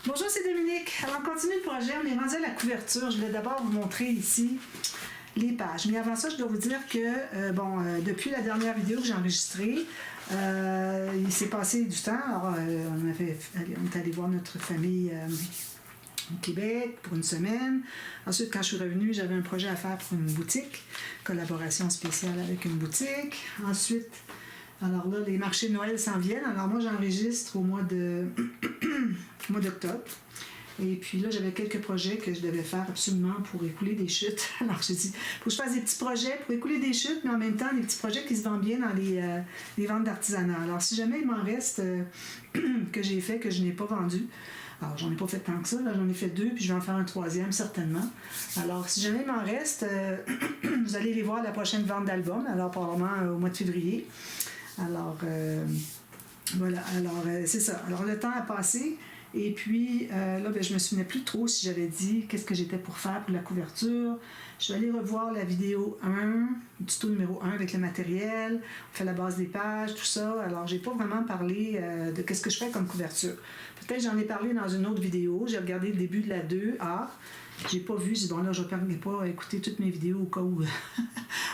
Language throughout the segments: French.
Bonjour, c'est Dominique. Alors, on continue le projet. On est rendu à la couverture. Je voulais d'abord vous montrer ici les pages. Mais avant ça, je dois vous dire que, depuis la dernière vidéo que j'ai enregistrée, il s'est passé du temps. Alors, on est allé voir notre famille au Québec pour une semaine. Ensuite, quand je suis revenue, j'avais un projet à faire pour une boutique, collaboration spéciale avec une boutique. Ensuite, alors là, les marchés de Noël s'en viennent. Alors moi, j'enregistre au mois d'octobre. Et puis là, j'avais quelques projets que je devais faire absolument pour écouler des chutes. Alors j'ai dit, il faut que je fasse des petits projets pour écouler des chutes, mais en même temps, des petits projets qui se vendent bien dans les ventes d'artisanat. Alors si jamais il m'en reste que j'ai fait, que je n'ai pas vendu, alors j'en ai pas fait tant que ça, là, j'en ai fait 2, puis je vais en faire un 3e certainement. Alors si jamais il m'en reste, vous allez les voir à la prochaine vente d'album, alors probablement au mois de février. Alors, voilà, alors c'est ça. Alors, le temps a passé, et puis là, je me souvenais plus trop si j'avais dit qu'est-ce que j'étais pour faire pour la couverture. Je suis allée revoir la vidéo 1, le tuto numéro 1 avec le matériel, on fait la base des pages, tout ça. Alors, j'ai pas vraiment parlé de qu'est-ce que je fais comme couverture. Peut-être j'en ai parlé dans une autre vidéo. J'ai regardé le début de la 2A. J'ai pas vu, j'ai dit, bon là, je ne vais pas écouter toutes mes vidéos au cas où,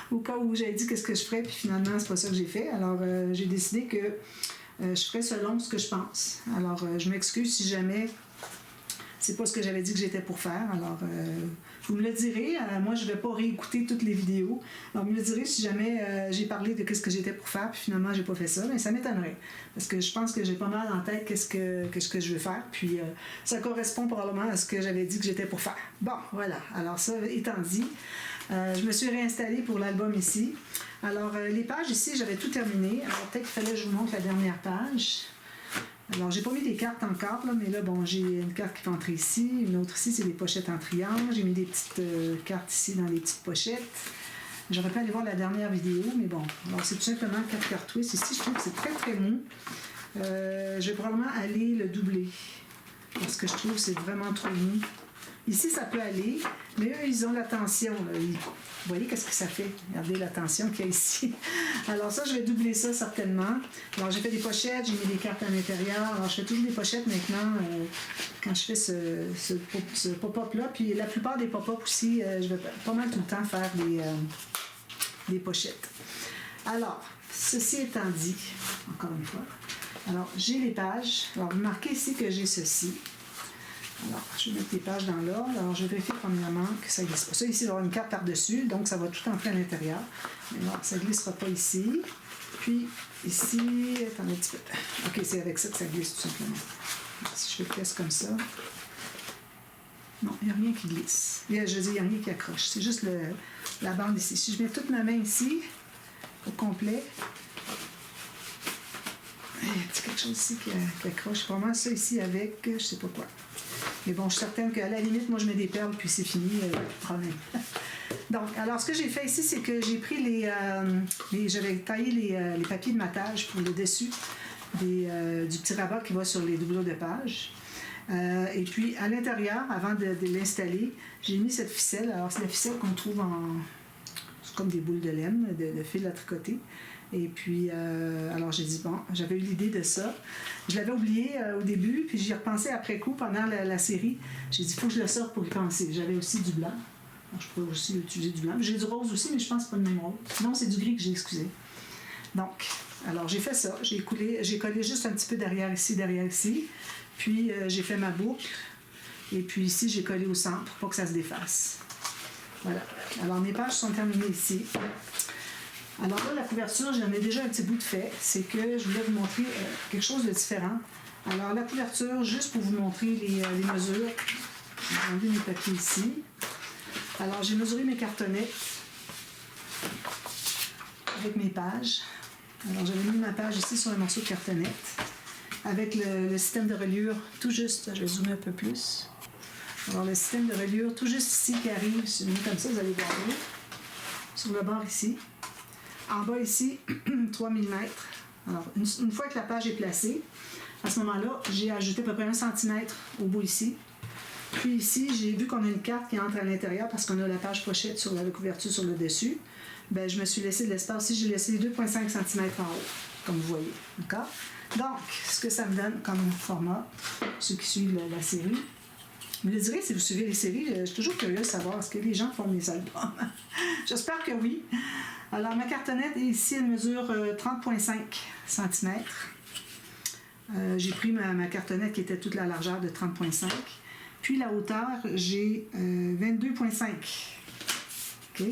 au cas où j'avais dit qu'est-ce que je ferais, puis finalement, c'est pas ça que j'ai fait. Alors, j'ai décidé que je ferais selon ce que je pense. Alors, je m'excuse si jamais c'est pas ce que j'avais dit que j'étais pour faire. Alors, vous me le direz. Moi, je ne vais pas réécouter toutes les vidéos. Alors, vous me le direz si jamais j'ai parlé de ce que j'étais pour faire, puis finalement, j'ai pas fait ça. Mais ça m'étonnerait. Parce que je pense que j'ai pas mal en tête qu'est-ce que je veux faire. Puis, ça correspond probablement à ce que j'avais dit que j'étais pour faire. Bon, voilà. Alors, ça étant dit, je me suis réinstallée pour l'album ici. Alors, les pages ici, j'avais tout terminé. Alors, peut-être qu'il fallait que je vous montre la dernière page. Alors, j'ai pas mis des cartes encore, là, mais là, bon, j'ai une carte qui peut entrer ici, une autre ici, c'est des pochettes en triangle. J'ai mis des petites cartes ici dans les petites pochettes. J'aurais pu aller voir la dernière vidéo, mais bon. Alors, c'est tout simplement 4 cartes twist. Ici, je trouve que c'est très, très mou. Je vais probablement aller le doubler, parce que je trouve que c'est vraiment trop mou. Ici, ça peut aller, mais eux, ils ont la tension. Vous voyez qu'est-ce que ça fait? Regardez la tension qu'il y a ici. Alors ça, je vais doubler ça certainement. Alors j'ai fait des pochettes, j'ai mis des cartes à l'intérieur. Alors je fais toujours des pochettes maintenant quand je fais ce pop-up-là. Puis la plupart des pop-up aussi, je vais pas mal tout le temps faire des pochettes. Alors, ceci étant dit, encore une fois, alors j'ai les pages. Alors vous marquez ici que j'ai ceci. Alors, je vais mettre les pages dans l'ordre. Alors, je vérifie premièrement que ça ne glisse pas. Ça, ici, il va y avoir une carte par-dessus, donc ça va tout entrer à l'intérieur. Mais non, ça ne glissera pas ici. Puis, ici, attendez un petit peu. OK, c'est avec ça que ça glisse, tout simplement. Alors, si je fais presque comme ça. Non, il n'y a rien qui glisse. Je dis, il n'y a rien qui accroche. C'est juste la bande ici. Si je mets toute ma main ici, au complet, il y a quelque chose ici qui accroche. Vraiment, ça ici avec, je ne sais pas quoi. Mais bon, je suis certaine qu'à la limite, moi, je mets des perles, puis c'est fini, pas de problème. Donc, alors, ce que j'ai fait ici, c'est que j'ai pris j'avais taillé les papiers de matage pour le dessus du petit rabat qui va sur les doublures de page. Et puis, à l'intérieur, avant de l'installer, j'ai mis cette ficelle. Alors, c'est la ficelle qu'on trouve c'est comme des boules de laine, de fil à tricoter. Et puis, alors j'ai dit, bon, j'avais eu l'idée de ça. Je l'avais oublié au début, puis j'y ai repensé après coup pendant la série. J'ai dit, il faut que je le sorte pour y penser. J'avais aussi du blanc. Alors, je pourrais aussi utiliser du blanc. J'ai du rose aussi, mais je pense que c'est pas le même rose. Non, c'est du gris que j'ai excusé. Donc, alors j'ai fait ça. J'ai collé juste un petit peu derrière ici. Puis, j'ai fait ma boucle. Et puis ici, j'ai collé au centre pour pas que ça se défasse. Voilà. Alors, mes pages sont terminées ici. Alors là, la couverture, j'en ai déjà un petit bout de fait. C'est que je voulais vous montrer quelque chose de différent. Alors, la couverture, juste pour vous montrer les mesures. J'ai enlevé mes papiers ici. Alors, j'ai mesuré mes cartonnettes avec mes pages. Alors, j'avais mis ma page ici sur un morceau de cartonnette avec le système de reliure tout juste. Je vais zoomer un peu plus. Alors, le système de reliure tout juste ici qui arrive, c'est mis comme ça, vous allez voir là, sur le bord ici. En bas ici, 3 mm. Alors, une fois que la page est placée, à ce moment-là, j'ai ajouté à peu près 1 cm au bout ici. Puis ici, j'ai vu qu'on a une carte qui entre à l'intérieur parce qu'on a la page pochette sur la couverture sur le dessus. Bien, je me suis laissé de l'espace. Ici, j'ai laissé 2,5 cm en haut, comme vous voyez. D'accord? Donc, ce que ça me donne comme format, ceux qui suivent la série. Vous me direz, si vous suivez les séries, je suis toujours curieuse de savoir est-ce que les gens font des albums. J'espère que oui. Alors, ma cartonnette, ici, elle mesure 30,5 cm. J'ai pris ma cartonnette qui était toute la largeur de 30,5. Puis la hauteur, j'ai 22,5. OK?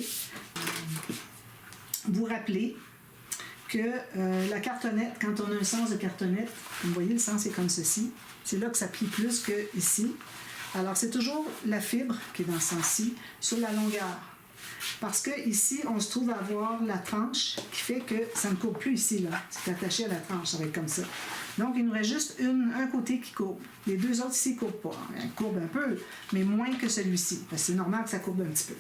Vous rappelez que la cartonnette, quand on a un sens de cartonnette, vous voyez, le sens est comme ceci. C'est là que ça plie plus que ici. Alors, c'est toujours la fibre qui est dans ce sens-ci sur la longueur. Parce que ici, on se trouve à avoir la tranche qui fait que ça ne courbe plus ici, là. C'est attaché à la tranche, ça va être comme ça. Donc, il nous reste juste un côté qui courbe. Les deux autres ici ne courbent pas. Elles courbent un peu, mais moins que celui-ci. Parce que c'est normal que ça courbe un petit peu.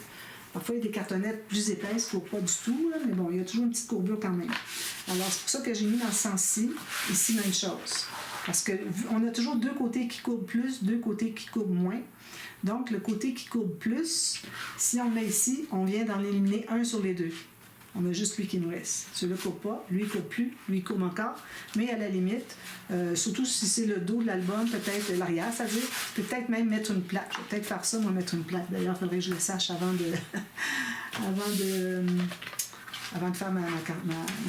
Parfois, il y a des cartonnettes plus épaisses qui ne courbent pas du tout, là, mais bon, il y a toujours une petite courbure quand même. Alors, c'est pour ça que j'ai mis dans ce sens-ci. Ici, même chose. Parce qu'on a toujours deux côtés qui courbent plus, deux côtés qui courbent moins. Donc, le côté qui courbe plus, si on le met ici, on vient d'en éliminer un sur les deux. On a juste lui qui nous reste. Celui-là ne courbe pas, lui ne courbe plus, lui il courbe encore. Mais à la limite, surtout si c'est le dos de l'album, peut-être l'arrière, c'est-à-dire peut-être même mettre une plaque. Je vais peut-être faire ça, moi, mettre une plaque. D'ailleurs, il faudrait que je le sache avant de faire ma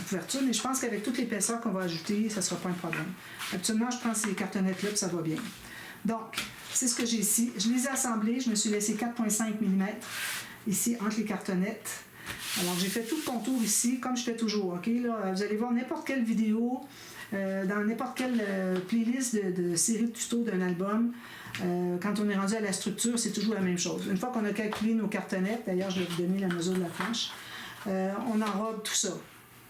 couverture. Mais je pense qu'avec toute l'épaisseur qu'on va ajouter, ça ne sera pas un problème. Actuellement, je prends ces cartonnettes-là et ça va bien. Donc, c'est ce que j'ai ici. Je les ai assemblés. Je me suis laissé 4,5 mm ici entre les cartonnettes. Alors, j'ai fait tout le contour ici, comme je fais toujours. OK? Là, vous allez voir n'importe quelle vidéo, dans n'importe quelle playlist de série de tutos d'un album. Quand on est rendu à la structure, c'est toujours la même chose. Une fois qu'on a calculé nos cartonnettes, d'ailleurs, je vais vous donner la mesure de la tranche, on enrobe tout ça.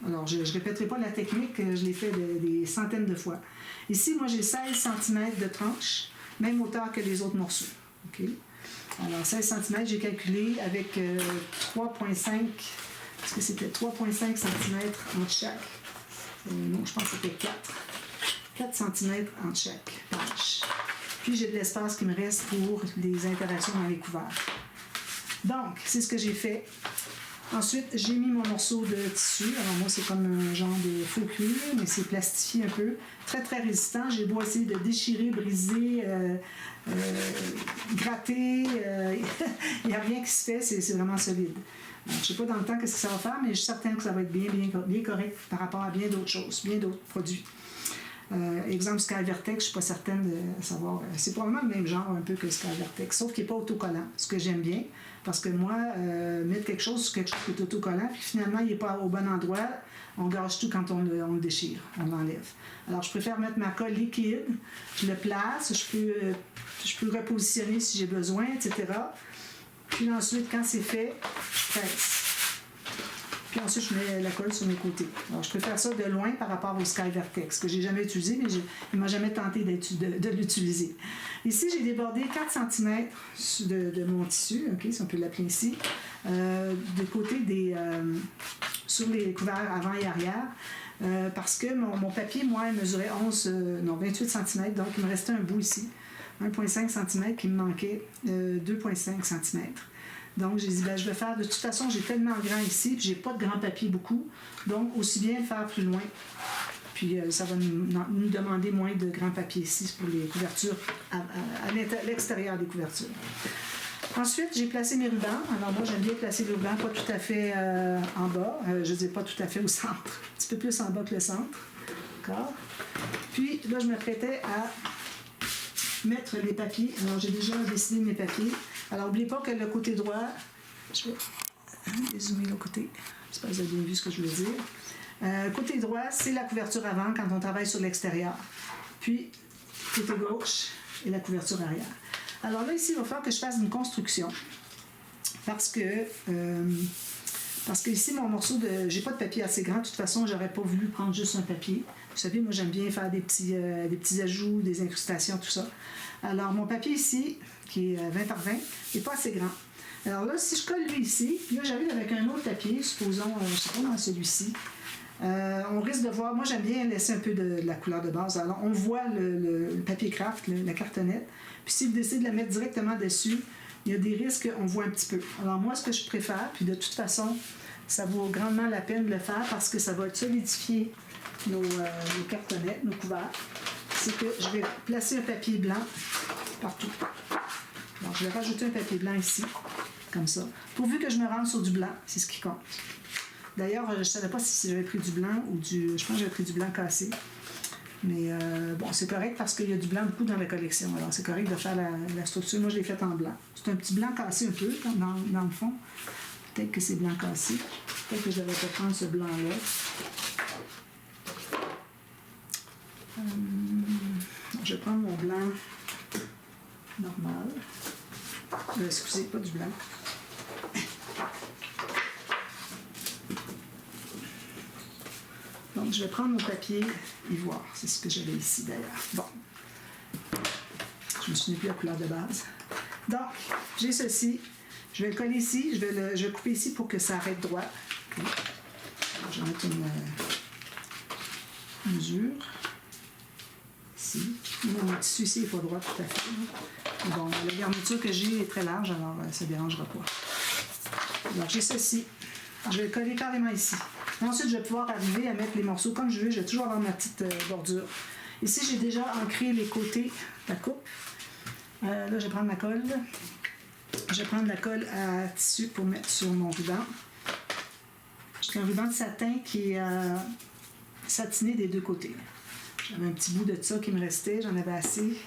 Alors, je ne répéterai pas la technique, je l'ai fait des centaines de fois. Ici, moi, j'ai 16 cm de tranche, même hauteur que les autres morceaux. OK? Alors, 16 cm, j'ai calculé avec 3,5, parce que c'était 3,5 cm entre chaque. Non, je pense que c'était 4 cm entre chaque page. Puis, j'ai de l'espace qui me reste pour les interactions dans les couverts. Donc, c'est ce que j'ai fait. Ensuite, j'ai mis mon morceau de tissu. Alors moi, c'est comme un genre de faux cuir, mais c'est plastifié un peu. Très, très résistant. J'ai beau essayer de déchirer, briser, gratter. Il n'y a rien qui se fait. C'est vraiment solide. Alors, je ne sais pas dans le temps qu'est-ce que ça va faire, mais je suis certaine que ça va être bien correct par rapport à bien d'autres choses, bien d'autres produits. Exemple Sky Vertex, je ne suis pas certaine de savoir. C'est probablement le même genre un peu que Sky Vertex, sauf qu'il n'est pas autocollant, ce que j'aime bien. Parce que moi, mettre quelque chose sur quelque chose qui est autocollant, puis finalement, il n'est pas au bon endroit, on gâche tout quand on le déchire, on l'enlève. Alors, je préfère mettre ma colle liquide, je le place, je peux repositionner si j'ai besoin, etc. Puis ensuite, quand c'est fait, je presse. Puis ensuite, je mets la colle sur mes côtés. Alors, je préfère ça de loin par rapport au Sky Vertex, que je n'ai jamais utilisé, mais il ne m'a jamais tenté de l'utiliser. Ici, j'ai débordé 4 cm de mon tissu, okay, si on peut l'appeler ici, de côté sur les couverts avant et arrière, parce que mon papier, moi, il mesurait 28 cm, donc il me restait un bout ici, 1,5 cm qui me manquait, 2,5 cm. Donc, j'ai dit, je vais faire, de toute façon, j'ai tellement grand ici, puis j'ai pas de grand papier beaucoup, donc aussi bien le faire plus loin. Puis ça va nous demander moins de grand papier ici pour les couvertures, à l'extérieur des couvertures. Ensuite, j'ai placé mes rubans. Alors moi, j'aime bien placer les rubans, pas tout à fait en bas, je dis pas tout à fait au centre, un petit peu plus en bas que le centre. D'accord? Puis là, je m'apprêtais à mettre les papiers. Alors, j'ai déjà décidé mes papiers. Alors, n'oubliez pas que le côté droit, je vais dézoomer le côté, j'espère que vous avez bien vu ce que je veux dire. Côté droit, c'est la couverture avant quand on travaille sur l'extérieur. Puis, côté gauche est la couverture arrière. Alors là, ici, il va falloir que je fasse une construction. Parce que ici, mon morceau j'ai pas de papier assez grand. De toute façon, j'aurais pas voulu prendre juste un papier. Vous savez, moi, j'aime bien faire des petits ajouts, des incrustations, tout ça. Alors, mon papier ici, qui est 20 par 20, n'est pas assez grand. Alors là, si je colle lui ici, puis là, j'arrive avec un autre papier, supposons, je ne sais pas, dans celui-ci, on risque de voir, moi, j'aime bien laisser un peu de la couleur de base. Alors, on voit le papier craft, la cartonnette. Puis si vous décidez de la mettre directement dessus, il y a des risques qu'on voit un petit peu. Alors, moi, ce que je préfère, puis de toute façon, ça vaut grandement la peine de le faire parce que ça va solidifier nos cartonnettes, nos couverts, c'est que je vais placer un papier blanc partout. Donc, je vais rajouter un papier blanc ici, comme ça. Pourvu que je me rende sur du blanc, c'est ce qui compte. D'ailleurs, je ne savais pas si j'avais pris du blanc ou du... Je pense que j'avais pris du blanc cassé. Mais bon, c'est correct parce qu'il y a du blanc beaucoup dans la collection. Alors, c'est correct de faire la structure. Moi, je l'ai faite en blanc. C'est un petit blanc cassé un peu dans le fond. Peut-être que c'est blanc cassé. Peut-être que je devrais pas prendre ce blanc-là. Je vais prendre mon blanc normal. Excusez, pas du blanc. Donc, je vais prendre mon papier ivoire. C'est ce que j'avais ici, d'ailleurs. Bon. Je me souviens plus la couleur de base. Donc, j'ai ceci. Je vais le coller ici. Je vais couper ici pour que ça arrête droit. Okay. Alors, je vais mettre une mesure. Ici. Mon tissu ici n'est pas droit tout à fait. Bon, la garniture que j'ai est très large, alors ça ne dérangera pas. Alors, j'ai ceci. Je vais le coller carrément ici. Ensuite, je vais pouvoir arriver à mettre les morceaux comme je veux. Je vais toujours avoir ma petite bordure. Ici, j'ai déjà ancré les côtés de la coupe. Là, je vais prendre ma colle. Je vais prendre la colle à tissu pour mettre sur mon ruban. J'ai un ruban de satin qui est satiné des deux côtés. J'avais un petit bout de ça qui me restait. J'en avais assez.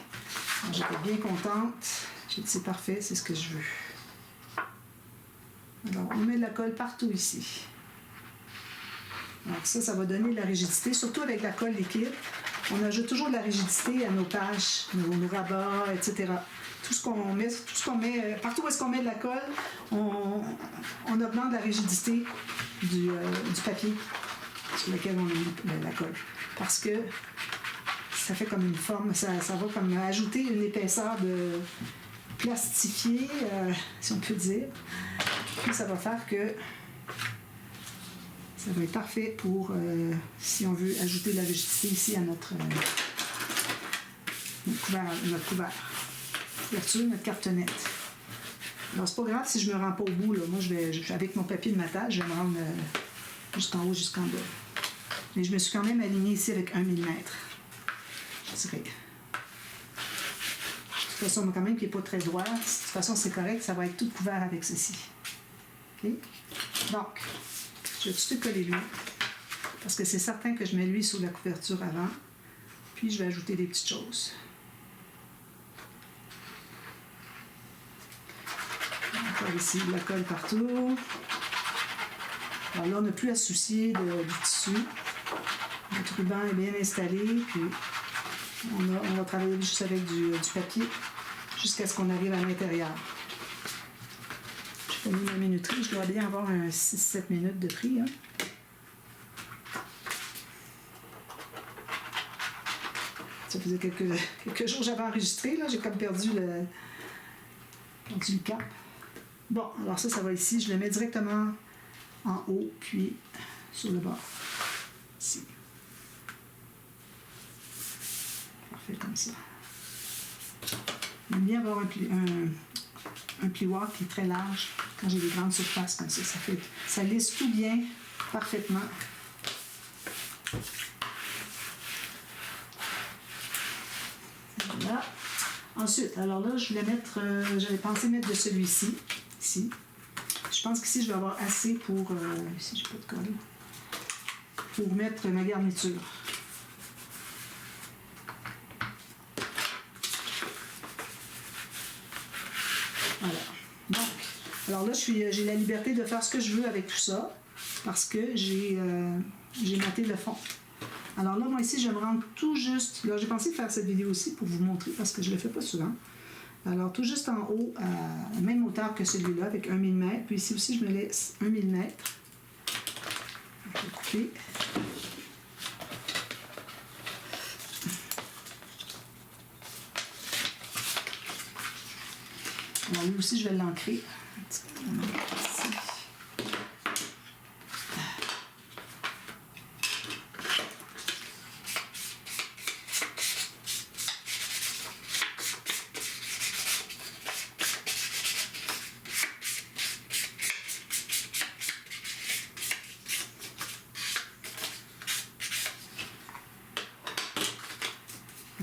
J'étais bien contente. J'ai dit, c'est parfait, c'est ce que je veux. Alors, on met de la colle partout ici. Alors ça va donner de la rigidité, surtout avec la colle liquide. On ajoute toujours de la rigidité à nos pages, nos rabats, etc. Tout ce qu'on met, partout où est-ce qu'on met de la colle, on augmente la rigidité du papier sur lequel on met la colle. Parce que ça fait comme une forme, ça va comme ajouter une épaisseur de plastifié, si on peut dire. Puis ça va faire que ça va être parfait pour, si on veut ajouter de la rigidité ici à notre couvert. Couverture, notre cartonnette. Alors, c'est pas grave si je me rends pas au bout. Là. Moi, avec mon papier de matage, je vais me rendre jusqu'en haut, jusqu'en bas. Mais je me suis quand même alignée ici avec 1 mm. Je dirais. De toute façon, quand même, qui n'est pas très droit. De toute façon, c'est correct. Ça va être tout couvert avec ceci. OK? Donc, je vais tout de coller l'huile. Parce que c'est certain que je mets l'huile sur la couverture avant. Puis, je vais ajouter des petites choses. Encore ici, de la colle partout. Alors là, on n'a plus à se soucier du tissu. Notre ruban est bien installé. Puis, on va travailler juste avec du papier jusqu'à ce qu'on arrive à l'intérieur. J'ai mis ma minuterie. Je dois bien avoir un 6-7 minutes de prix. Hein. Ça faisait quelques jours que j'avais enregistré. Là. J'ai comme perdu le cap. Bon, alors ça va ici. Je le mets directement en haut, puis sur le bord. Ici. Parfait, comme ça. J'aime bien avoir un plioir qui est très large quand j'ai des grandes surfaces comme ça. Ça lisse tout bien, parfaitement. Voilà. Ensuite, alors là, je voulais mettre, j'avais pensé mettre de celui-ci, ici. Je pense qu'ici, je vais avoir assez pour, ici, j'ai pas de colle, pour mettre ma garniture. Voilà. Donc, alors là, j'ai la liberté de faire ce que je veux avec tout ça, parce que j'ai maté le fond. Alors là, moi ici, je vais me rendre tout juste... Là, j'ai pensé faire cette vidéo aussi pour vous montrer, parce que je ne le fais pas souvent. Alors, tout juste en haut, à la même hauteur que celui-là, avec 1 mm. Puis ici aussi, je me laisse 1 mm. Je vais couper. Alors, lui aussi, je vais l'ancrer.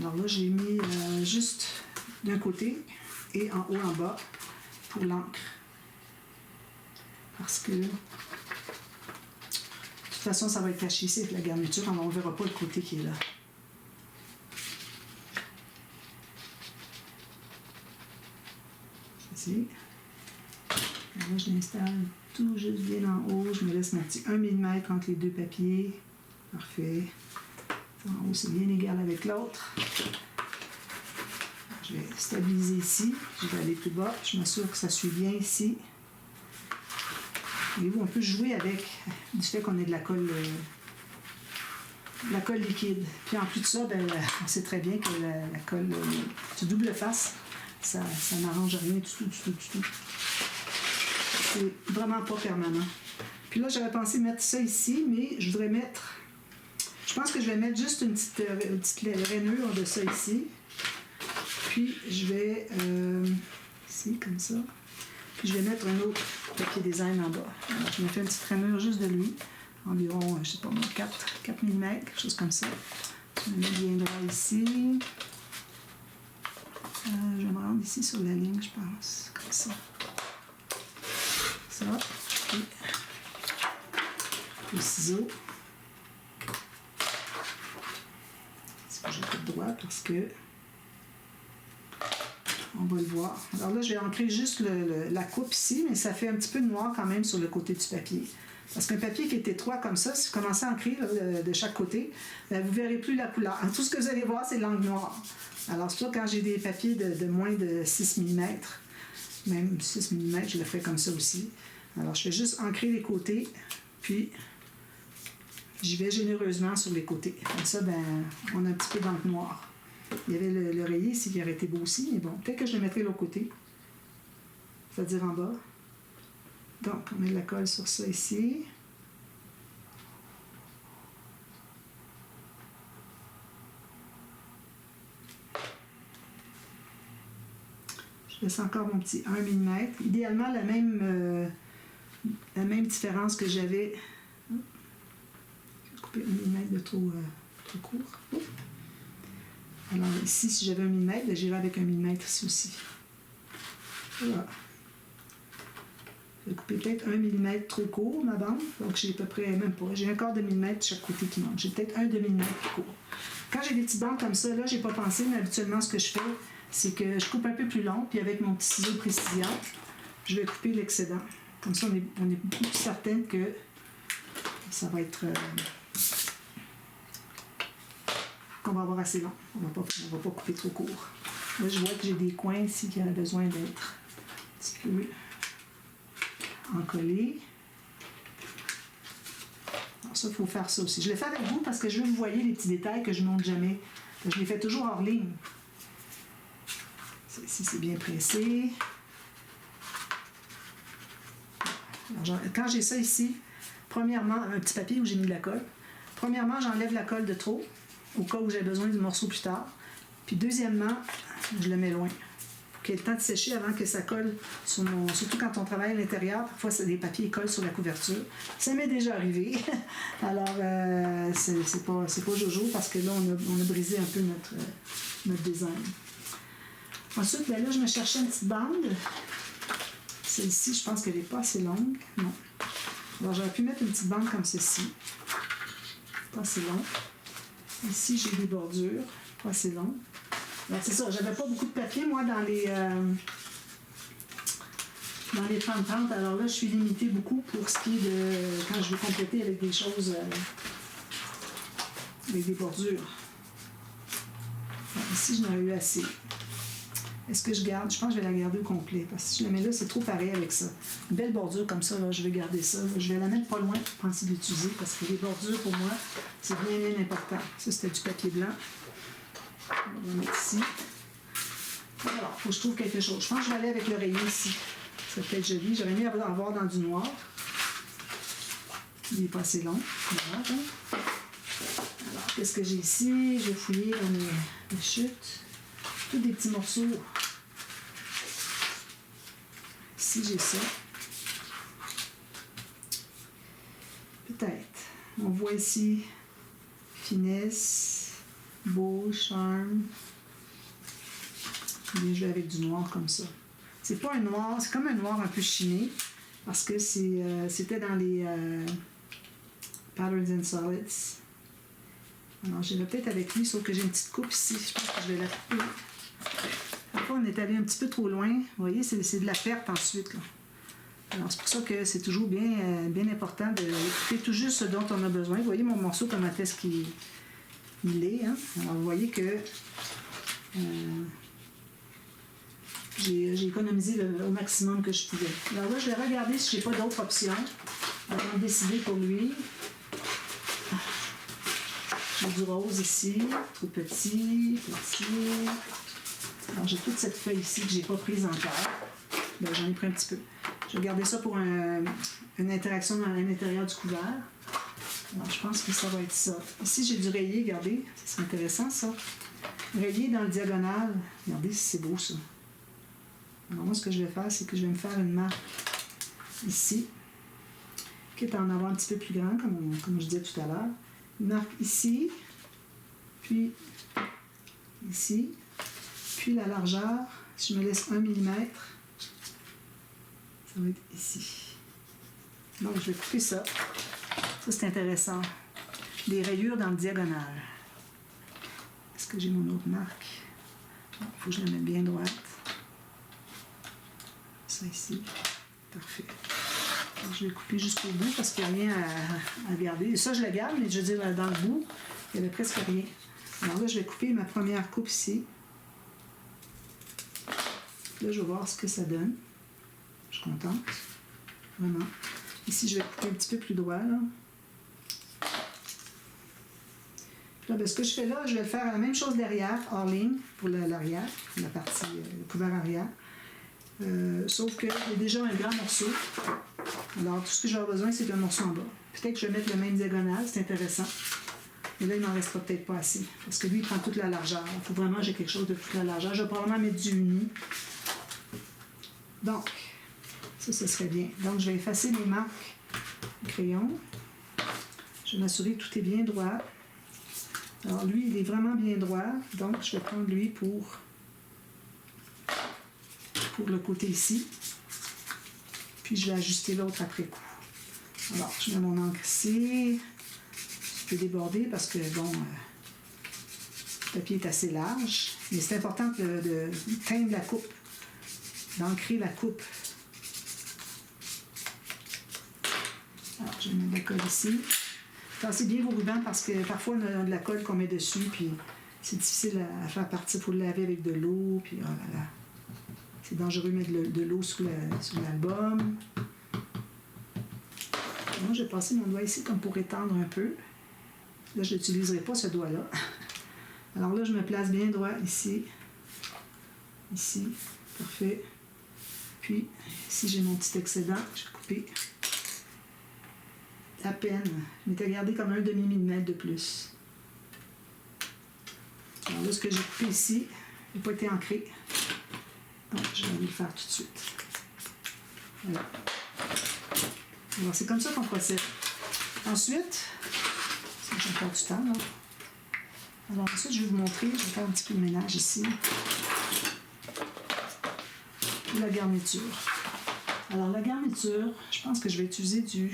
Alors là, j'ai mis juste d'un côté et en haut, en bas pour l'encre. Parce que de toute façon, ça va être caché ici avec la garniture. Alors on ne verra pas le côté qui est là. Ici. Là, je l'installe tout juste bien en haut. Je me laisse mon petit 1 mm entre les deux papiers. Parfait. En haut, c'est bien égal avec l'autre. Je vais stabiliser ici. Je vais aller plus bas. Je m'assure que ça suit bien ici. Et on peut jouer avec du fait qu'on ait de la colle liquide. Puis en plus de ça, ben, on sait très bien que la colle de double face, ça n'arrange rien du tout. C'est vraiment pas permanent. Puis là, j'avais pensé mettre ça ici, mais je voudrais mettre... Je pense que je vais mettre juste une petite rainure de ça ici. Puis je vais... ici, comme ça. Puis je vais mettre un autre papier design en bas. Alors, je me fais une petite rainure juste de lui. Environ, je sais pas, 4 mm, quelque chose comme ça. Je me mets bien droit ici. Je vais me rendre ici sur la ligne, je pense. Comme ça. Ça. Puis le ciseau. Il faut que je coupe droit parce que on va le voir. Alors là, je vais ancrer juste la coupe ici, mais ça fait un petit peu de noir quand même sur le côté du papier. Parce qu'un papier qui est étroit comme ça, si vous commencez à ancrer de chaque côté, bien, vous ne verrez plus la couleur. Tout ce que vous allez voir, c'est l'angle noir. Alors c'est sûr, quand j'ai des papiers de moins de 6 mm, même 6 mm, je le ferai comme ça aussi. Alors je fais juste ancrer les côtés, puis j'y vais généreusement sur les côtés. Comme ça, ben, on a un petit peu d'encre noire. Il y avait l'oreiller ici qui aurait été beau aussi, mais bon, peut-être que je le mettrai de l'autre côté, c'est-à-dire en bas. Donc, on met de la colle sur ça ici. Je laisse encore mon petit 1 mm. Idéalement, la même différence que j'avais. Je vais couper 1 mm de trop court. Alors ici, si j'avais 1 mm, j'irais avec 1 mm ici aussi. Voilà. Je vais couper peut-être 1 mm trop court, ma bande. Donc j'ai à peu près, même pas, j'ai un quart de millimètre de chaque côté qui manque. J'ai peut-être 1 demi-millimètre plus court. Quand j'ai des petites bandes comme ça, là, j'ai pas pensé, mais habituellement, ce que je fais, c'est que je coupe un peu plus long, puis avec mon petit ciseau de précision, je vais couper l'excédent. Comme ça, on est beaucoup plus certain que ça va être... qu'on va avoir assez long. On va pas couper trop court. Là, je vois que j'ai des coins ici qui auraient besoin d'être un petit peu encollés. Alors ça, il faut faire ça aussi. Je le fais avec vous parce que je veux que vous voyez les petits détails que je ne montre jamais. Je les fais toujours hors ligne. Ici, c'est bien pressé. Alors, quand j'ai ça ici, premièrement, un petit papier où j'ai mis de la colle. Premièrement, j'enlève la colle de trop, au cas où j'ai besoin du morceau plus tard. Puis deuxièmement, je le mets loin. Pour qu'il y ait le temps de sécher avant que ça colle sur mon... Surtout quand on travaille à l'intérieur, parfois les papiers collent sur la couverture. Ça m'est déjà arrivé. Alors, c'est pas jojo parce que là, on a brisé un peu notre design. Ensuite, ben là, je me cherchais une petite bande. Celle-ci, je pense qu'elle n'est pas assez longue. Non. Alors, j'aurais pu mettre une petite bande comme ceci. Pas assez long. Ici, j'ai des bordures. Pas assez long. Alors, c'est ça, j'avais pas beaucoup de papier, moi, dans les 30-30. Alors là, je suis limitée beaucoup pour ce qui est de... quand je veux compléter avec des choses... avec des bordures. Alors, ici, je n'en ai eu assez. Est-ce que je garde? Je pense que je vais la garder au complet. Parce que si je la mets là, c'est trop pareil avec ça. Une belle bordure comme ça, là, je vais garder ça. Là. Je vais la mettre pas loin pour penser de l'utiliser. Parce que les bordures, pour moi, c'est bien, bien important. Ça, c'était du papier blanc. On va mettre ici. Alors, il faut que je trouve quelque chose. Je pense que je vais aller avec l'oreiller ici. Ça peut être joli. J'aurais aimé avoir dans du noir. Il n'est pas assez long. Voilà. Alors, qu'est-ce que j'ai ici? Je vais fouiller dans mes chutes. Tous des petits morceaux. Ici, j'ai ça. Peut-être. On voit ici finesse. Beau, charme. Bien, je vais avec du noir comme ça. C'est pas un noir, c'est comme un noir un peu chiné, parce que c'était dans les Patterns and Solids. Alors, j'irai peut-être avec lui, sauf que j'ai une petite coupe ici. Je pense que je vais la couper. Parfois, on est allé un petit peu trop loin. Vous voyez, c'est de la perte ensuite, là. Alors, c'est pour ça que c'est toujours bien important de couper tout juste ce dont on a besoin. Vous voyez mon morceau, comment est-ce qu'il est. Hein? Alors, vous voyez que j'ai économisé au maximum que je pouvais. Alors là, je vais regarder si je n'ai pas d'autres options avant de décider pour lui. J'ai du rose ici, tout petit. Alors, j'ai toute cette feuille ici que je n'ai pas prise encore. Ben, j'en ai pris un petit peu. Je vais garder ça pour une interaction à l'intérieur du couvert. Alors, je pense que ça va être ça. Ici, j'ai du rayé, regardez. C'est intéressant, ça. Rayé dans le diagonal. Regardez si c'est beau, ça. Alors, moi, ce que je vais faire, c'est que je vais me faire une marque ici, quitte à en avoir un petit peu plus grand, comme je disais tout à l'heure. Une marque ici, puis ici, puis la largeur, si je me laisse 1 mm, ça va être ici. Donc, je vais couper ça. Ça, c'est intéressant. Des rayures dans le diagonal. Est-ce que j'ai mon autre marque? Il faut que je la mette bien droite. Ça ici. Parfait. Donc, je vais couper jusqu'au bout parce qu'il n'y a rien à garder. Ça, je le garde, mais je veux dire, dans le bout, il n'y avait presque rien. Alors là, je vais couper ma première coupe ici. Là, je vais voir ce que ça donne. Je suis contente. Vraiment. Ici, je vais couper un petit peu plus droit, là. Là, ben, ce que je fais là, je vais faire la même chose derrière, hors ligne, pour l'arrière, la partie, le couvert arrière. Sauf qu'il y a déjà un grand morceau. Alors, tout ce que j'aurai besoin, c'est d'un morceau en bas. Peut-être que je vais mettre le même diagonale, c'est intéressant. Mais là, il n'en restera peut-être pas assez. Parce que lui, il prend toute la largeur. Il faut vraiment que j'ai quelque chose de toute la largeur. Je vais probablement mettre du uni. Donc, ça, ce serait bien. Donc, je vais effacer les marques au crayon. Je vais m'assurer que tout est bien droit. Alors, lui, il est vraiment bien droit. Donc, je vais prendre lui pour le côté ici. Puis, je vais ajuster l'autre après coup. Alors, je mets mon encre ici. Je peux déborder parce que, bon, le papier est assez large. Mais c'est important de teindre la coupe, d'ancrer la coupe. Alors, je vais mettre de la colle ici. Tassez bien vos rubans parce que parfois, on a de la colle qu'on met dessus, puis c'est difficile à faire partir. Il faut le laver avec de l'eau, puis oh là là. C'est dangereux de mettre de l'eau sur l'album. Moi, je vais passer mon doigt ici comme pour étendre un peu. Là, je n'utiliserai pas ce doigt-là. Alors là, je me place bien droit ici. Ici. Parfait. Puis, ici, j'ai mon petit excédent. Je vais couper à peine. Je m'étais gardé comme 1/2 millimètre de plus. Alors là, ce que j'ai coupé ici n'a pas été ancré. Donc, je vais aller le faire tout de suite. Voilà. Alors, c'est comme ça qu'on procède. Ensuite, ça j'ai encore du temps, là. Alors, ensuite, je vais vous montrer, je vais faire un petit peu de ménage ici. Et la garniture. Alors, la garniture, je pense que je vais utiliser de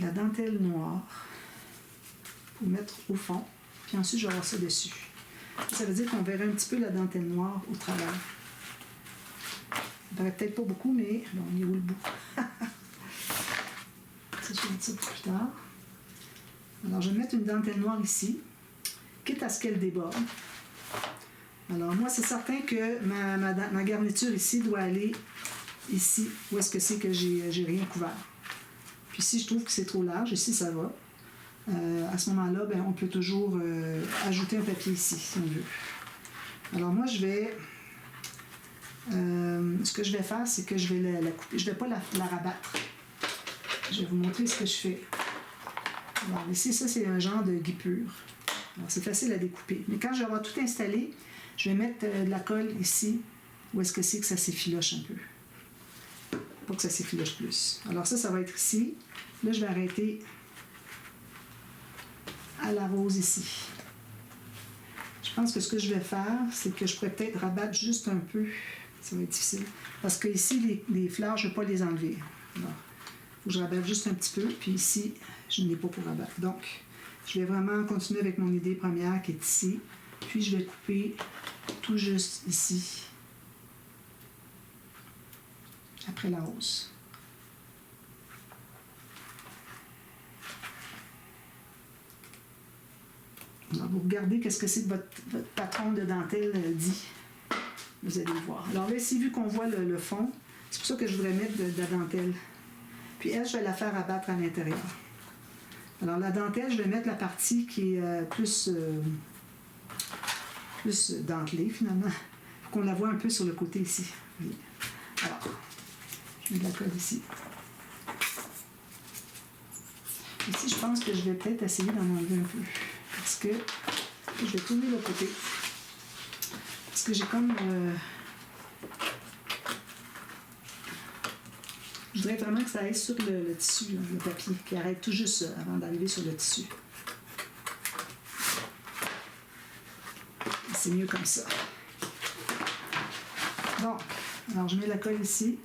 la dentelle noire pour mettre au fond. Puis ensuite, je vais avoir ça dessus. Ça veut dire qu'on verra un petit peu la dentelle noire au travers. Ça paraît peut-être pas beaucoup, mais bon, il est où le bout? Ça, je vais mettre ça pour plus tard. Alors, je vais mettre une dentelle noire ici, quitte à ce qu'elle déborde. Alors, moi, c'est certain que ma garniture ici doit aller ici, où est-ce que c'est que j'ai rien couvert. Puis si je trouve que c'est trop large, ici, ça va. À ce moment-là, ben, on peut toujours ajouter un papier ici, si on veut. Alors, moi, je vais... ce que je vais faire, c'est que je vais la couper. Je ne vais pas la rabattre. Je vais vous montrer ce que je fais. Alors, ici, ça, c'est un genre de guipure. Alors, c'est facile à découper. Mais quand je vais avoir tout installé, je vais mettre de la colle ici, où est-ce que c'est que ça s'effiloche un peu. Pour que ça s'effiloche plus. Alors ça va être ici. Là, je vais arrêter à la rose ici. Je pense que ce que je vais faire, c'est que je pourrais peut-être rabattre juste un peu. Ça va être difficile. Parce que ici, les fleurs, je ne vais pas les enlever. Alors, il faut que je rabatte juste un petit peu. Puis ici, je n'ai pas pour rabattre. Donc, je vais vraiment continuer avec mon idée première qui est ici. Puis, je vais couper tout juste ici. Après la rose. Alors, vous regardez qu'est-ce que c'est que votre patron de dentelle dit. Vous allez le voir. Alors là, ici, vu qu'on voit le fond, c'est pour ça que je voudrais mettre de la dentelle. Puis elle, je vais la faire abattre à l'intérieur. Alors la dentelle, je vais mettre la partie qui est plus dentelée, finalement. Il faut qu'on la voit un peu sur le côté ici. Oui. Alors, je mets de la colle ici. Ici, je pense que je vais peut-être essayer d'en enlever un peu. Parce que je vais tourner le côté. Parce que j'ai comme... je voudrais vraiment que ça aille sur le tissu, là, le papier, qui arrête tout juste avant d'arriver sur le tissu. C'est mieux comme ça. Bon, alors je mets la colle ici.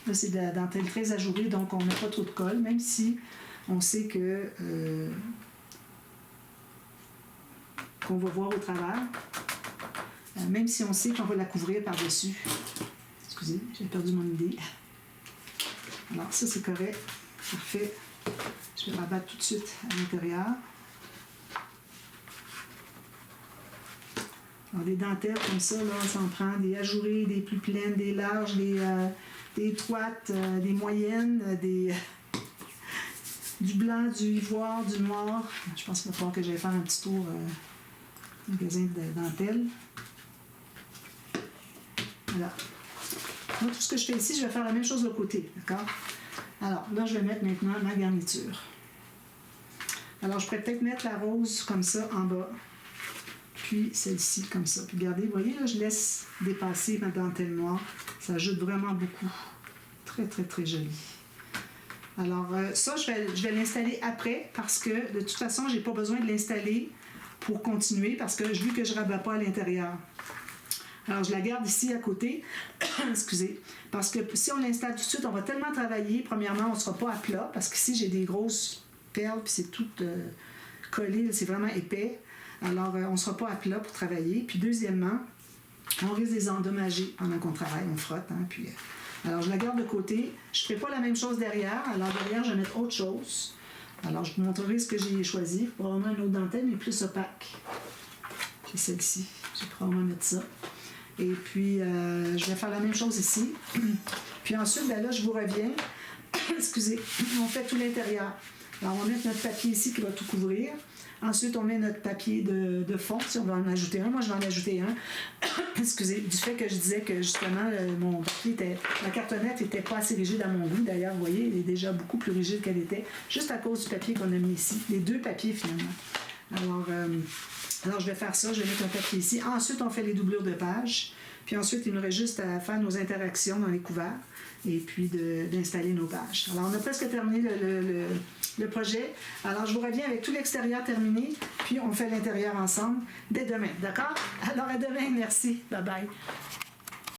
Là, c'est de la dentelle très ajourée, donc on n'a pas trop de colle, même si on sait que qu'on va voir au travers. Même si on sait qu'on va la couvrir par-dessus. Excusez, j'ai perdu mon idée. Alors, ça, c'est correct. Parfait. Je vais rabattre tout de suite à l'intérieur. Alors, des dentelles comme ça, là, ça en prend des ajourées, des plus pleines, des larges, des étroites, des moyennes, du blanc, du ivoire, du noir. Je pense qu'il va falloir que j'aille faire un petit tour au magasin de dentelles. Voilà. Moi, tout ce que je fais ici, je vais faire la même chose de l'autre côté, d'accord? Alors, là, je vais mettre maintenant ma garniture. Alors, je pourrais peut-être mettre la rose comme ça en bas, puis celle-ci comme ça. Puis regardez, vous voyez, là, je laisse dépasser ma dentelle noire. Ça ajoute vraiment beaucoup. Très, très, très joli. Alors, ça, je vais l'installer après parce que, de toute façon, je n'ai pas besoin de l'installer pour continuer parce que vu que je ne rabats pas à l'intérieur. Alors, je la garde ici à côté, excusez, parce que si on l'installe tout de suite, on va tellement travailler. Premièrement, on ne sera pas à plat, parce qu'ici, j'ai des grosses perles, puis c'est tout collé, c'est vraiment épais. Alors, on ne sera pas à plat pour travailler. Puis, deuxièmement, on risque de les endommager pendant qu'on travaille, on frotte. Hein, puis, alors, je la garde de côté. Je ne ferai pas la même chose derrière. Alors, derrière, je vais mettre autre chose. Alors, je vous montrerai ce que j'ai choisi. Probablement une autre dentelle, mais plus opaque. C'est celle-ci. Je vais probablement mettre ça. Et puis, je vais faire la même chose ici. Puis ensuite, ben là, je vous reviens. Excusez, on fait tout l'intérieur. Alors, on va mettre notre papier ici qui va tout couvrir. Ensuite, on met notre papier de fond, si on va en ajouter un. Moi, je vais en ajouter un. Excusez, du fait que je disais que justement, mon papier la cartonnette n'était pas assez rigide à mon goût. D'ailleurs, vous voyez, elle est déjà beaucoup plus rigide qu'elle était, juste à cause du papier qu'on a mis ici. Les deux papiers, finalement. Alors, je vais faire ça, je vais mettre un papier ici. Ensuite, on fait les doublures de pages. Puis ensuite, il nous reste juste à faire nos interactions dans les couverts et puis d'installer nos pages. Alors, on a presque terminé le projet. Alors, je vous reviens avec tout l'extérieur terminé, puis on fait l'intérieur ensemble dès demain. D'accord? Alors, à demain. Merci. Bye-bye.